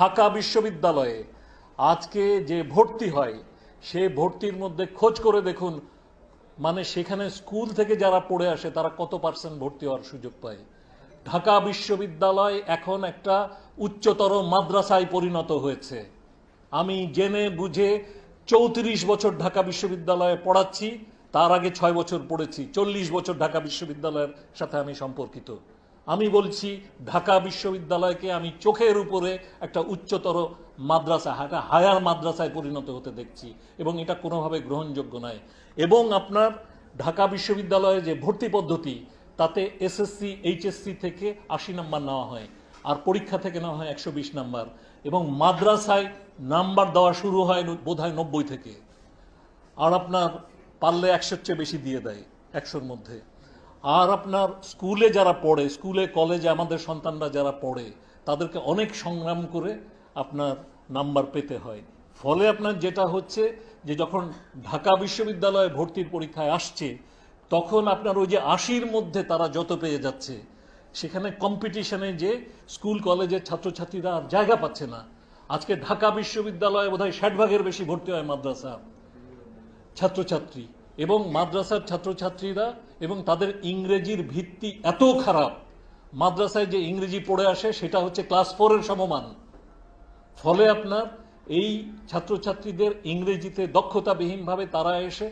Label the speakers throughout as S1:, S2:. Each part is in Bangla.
S1: ঢাকা বিশ্ববিদ্যালয়ে আজকে যে ভর্তি হয় সে ভর্তির মধ্যে খোঁজ করে দেখুন, মানে সেখানে স্কুল থেকে যারা পড়ে আসে তারা কত পার্সেন্ট ভর্তি হওয়ার সুযোগ পায়। ঢাকা বিশ্ববিদ্যালয় এখন একটা উচ্চতর মাদ্রাসায় পরিণত হয়েছে। আমি জেনে বুঝে 34 বছর ঢাকা বিশ্ববিদ্যালয়ে পড়াচ্ছি, তার আগে 6 বছর পড়েছি, 40 বছর ঢাকা বিশ্ববিদ্যালয়ের সাথে আমি সম্পর্কিত। আমি বলছি ঢাকা বিশ্ববিদ্যালয়কে আমি চোখের উপরে একটা উচ্চতর মাদ্রাসা, একটা হায়ার মাদ্রাসায় পরিণত হতে দেখছি, এবং এটা কোনোভাবে গ্রহণযোগ্য নয়। এবং আপনার ঢাকা বিশ্ববিদ্যালয়ে যে ভর্তি পদ্ধতি, তাতে এসএসসি এইচএসসি থেকে 80 নাম্বার নেওয়া হয়, আর পরীক্ষা থেকে নেওয়া হয় 120 নাম্বার, এবং মাদ্রাসায় নাম্বার দেওয়া শুরু হয় বোধহয় 90 থেকে, আর আপনার পারলে 100-র চেয়ে বেশি দিয়ে দেয় 100-র মধ্যে। আর আপনার স্কুলে যারা পড়ে, স্কুলে কলেজে আমাদের সন্তানরা যারা পড়ে, তাদেরকে অনেক সংগ্রাম করে আপনার নাম্বার পেতে হয়। ফলে আপনার যেটা হচ্ছে যে যখন ঢাকা বিশ্ববিদ্যালয়ে ভর্তির পরীক্ষায় আসছে, তখন আপনার ওই যে 80-র মধ্যে তারা যত পেয়ে যাচ্ছে, সেখানে কম্পিটিশনে যে স্কুল কলেজের ছাত্রছাত্রীরা আর জায়গা পাচ্ছে না। আজকে ঢাকা বিশ্ববিদ্যালয়ে বোধহয় 60% বেশি ভর্তি হয় মাদ্রাসা ছাত্রছাত্রী, এবং মাদ্রাসার ছাত্রছাত্রীরা এবং তাদের ইংরেজির ভিত্তি এত খারাপ, মাদ্রাসায় যে ইংরেজি পড়ে আসে সেটা হচ্ছে ক্লাস 4-এর সমমান। ফলে আপনার এই ছাত্রছাত্রীদের ইংরেজিতে দক্ষতাবিহীনভাবে তারা এসে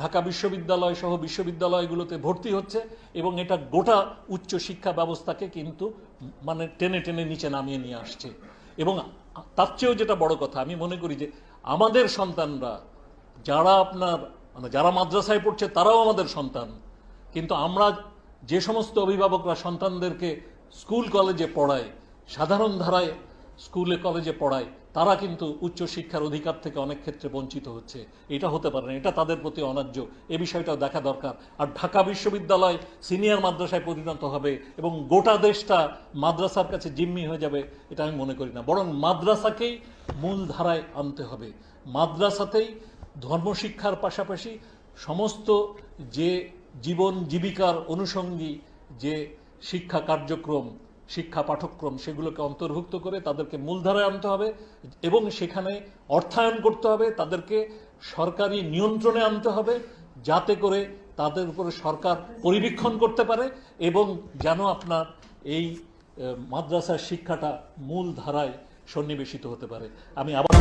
S1: ঢাকা বিশ্ববিদ্যালয় সহ বিশ্ববিদ্যালয়গুলোতে ভর্তি হচ্ছে, এবং এটা গোটা উচ্চ শিক্ষা ব্যবস্থাকে কিন্তু মানে টেনে টেনে নিচে নামিয়ে নিয়ে আসছে। এবং তার চেয়েও যেটা বড় কথা, আমি মনে করি যে আমাদের সন্তানরা যারা আপনার মানে যারা মাদ্রাসায় পড়ছে তারাও আমাদের সন্তান, কিন্তু আমরা যে সমস্ত অভিভাবকরা সন্তানদেরকে স্কুল কলেজে পড়ায়, সাধারণ ধারায় স্কুলে কলেজে পড়ায়, তারা কিন্তু উচ্চশিক্ষার অধিকার থেকে অনেক ক্ষেত্রে বঞ্চিত হচ্ছে। এটা হতে পারে না, এটা তাদের প্রতি অন্যায্য, এ বিষয়টাও দেখা দরকার। আর ঢাকা বিশ্ববিদ্যালয় সিনিয়র মাদ্রাসায় পরিণত হবে এবং গোটা দেশটা মাদ্রাসার কাছে জিম্মি হয়ে যাবে, এটা আমি মনে করি না। বরং মাদ্রাসাকেই মূল ধারায় আনতে হবে। মাদ্রাসাতেই ধর্মশিক্ষার পাশাপাশি সমস্ত যে জীবন জীবিকার অনুষঙ্গী যে শিক্ষা কার্যক্রম, শিক্ষা পাঠ্যক্রম, সেগুলোকে অন্তর্ভুক্ত করে তাদেরকে মূলধারায় আনতে হবে, এবং সেখানে অর্থায়ন করতে হবে, তাদেরকে সরকারি নিয়ন্ত্রণে আনতে হবে, যাতে করে তাদের উপরে সরকার পরিবীক্ষণ করতে পারে, এবং যেন আপনার এই মাদ্রাসার শিক্ষাটা মূল ধারায় সন্নিবেশিত হতে পারে। আমি আবার